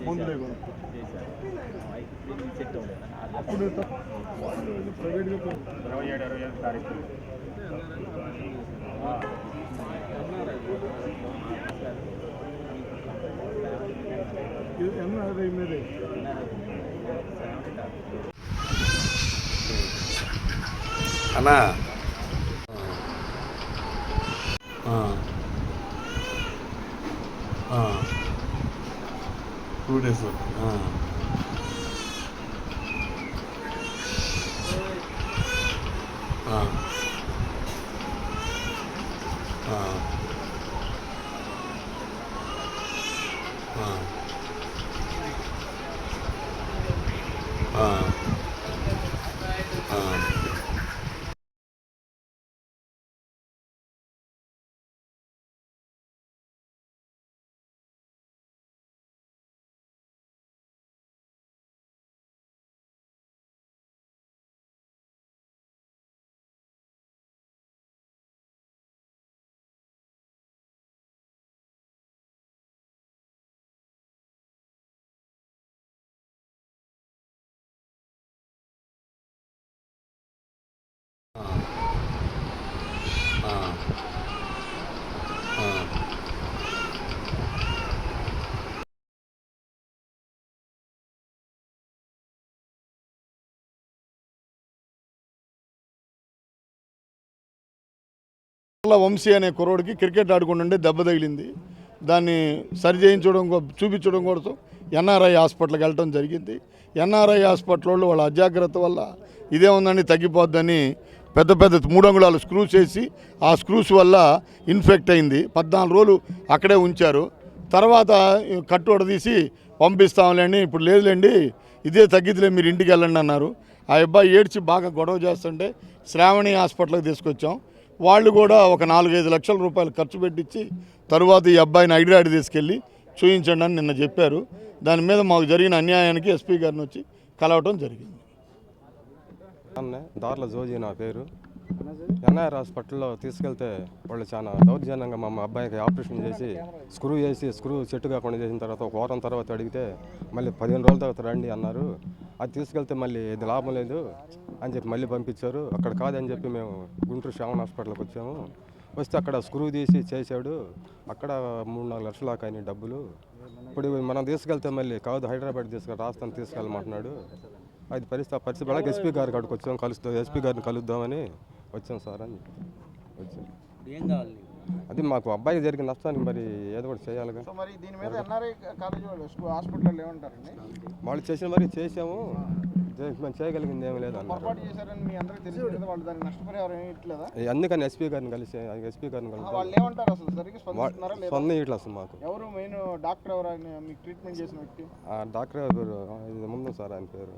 ముందులే అప్పుడు ప్రైవేట్గా 27 తారీఖు ఎన్ఆర్ఐ మీదే అన్నా 2 days వంశీ అనే కుర్రోడికి క్రికెట్ ఆడుకుంటుంటే దెబ్బ తగిలింది. దాన్ని సరి చేయించడం చూపించడం కోసం ఎన్ఆర్ఐ హాస్పిటల్కి వెళ్ళడం జరిగింది. ఎన్ఆర్ఐ హాస్పిటల్ వాళ్ళు వాళ్ళ అజాగ్రత్త వల్ల ఇదే ఉందని తగ్గిపోద్దని పెద్ద పెద్ద 3 అంగుళాలు స్క్రూస్ వేసి ఆ స్క్రూస్ వల్ల ఇన్ఫెక్ట్ అయింది. 14 రోజులు అక్కడే ఉంచారు. తర్వాత కట్టు తీసి పంపిస్తాంలేండి, ఇప్పుడు లేదులేండి ఇదే తగ్గిద్దిలే మీరు ఇంటికి వెళ్ళండి అన్నారు. ఆ అబ్బాయి ఏడ్చి బాగా గొడవ చేస్తుంటే శ్రావణి హాస్పిటల్కి తీసుకొచ్చాం. వాళ్ళు కూడా ఒక 4-5 లక్షల రూపాయలు ఖర్చు పెట్టించి తరువాత ఈ అబ్బాయిని హైదరాబాద్ తీసుకెళ్ళి చూపించండి అని నిన్న చెప్పారు. దాని మీద మాకు జరిగిన అన్యాయానికి ఎస్పీ గారిని వచ్చి కలవటం జరిగింది. దార్ల జోజీ నా పేరు. ఎన్ఆర్ హాస్పిటల్లో తీసుకెళ్తే వాళ్ళు చాలా దౌర్జన్యంగా మా అబ్బాయికి ఆపరేషన్ చేసి స్క్రూ చెట్టు కాకుండా చేసిన తర్వాత ఒక వారం తర్వాత అడిగితే మళ్ళీ 15 రోజుల తర్వాత రండి అన్నారు. అది తీసుకెళ్తే మళ్ళీ ఇది లాభం లేదు అని చెప్పి మళ్ళీ పంపించారు. అక్కడ కాదని చెప్పి మేము గుంటూరు శ్రావణ హాస్పిటల్కి వచ్చాము. వస్తే అక్కడ స్క్రూ తీసి చేశాడు. అక్కడ 3-4 లక్షల దాకా అయినాయి డబ్బులు. ఇప్పుడు మనం తీసుకెళ్తే మళ్ళీ కాదు హైదరాబాద్ రాజస్థాన్ తీసుకెళ్ళమంటున్నాడు. అది పరిస్థితి పడక ఎస్పీ గారికి అక్కడికి వచ్చాం, ఎస్పీ గారిని కలుద్దామని వచ్చాం సార్ అని వచ్చాం. అది మాకు అబ్బాయికి జరిగిన నష్టానికి మరి ఏదో ఒకటి చేయాలిగా. వాళ్ళు చేసిన మరి చేసాము, మేము చేయగలిగింది ఏమి లేదు అన్నారు. అందుకని ఎస్పీ గారిని కలిసి స్పందన ఇట్లా అసలు మాకు డాక్టర్ ఎవరు ముందు సార్ ఆయన పేరు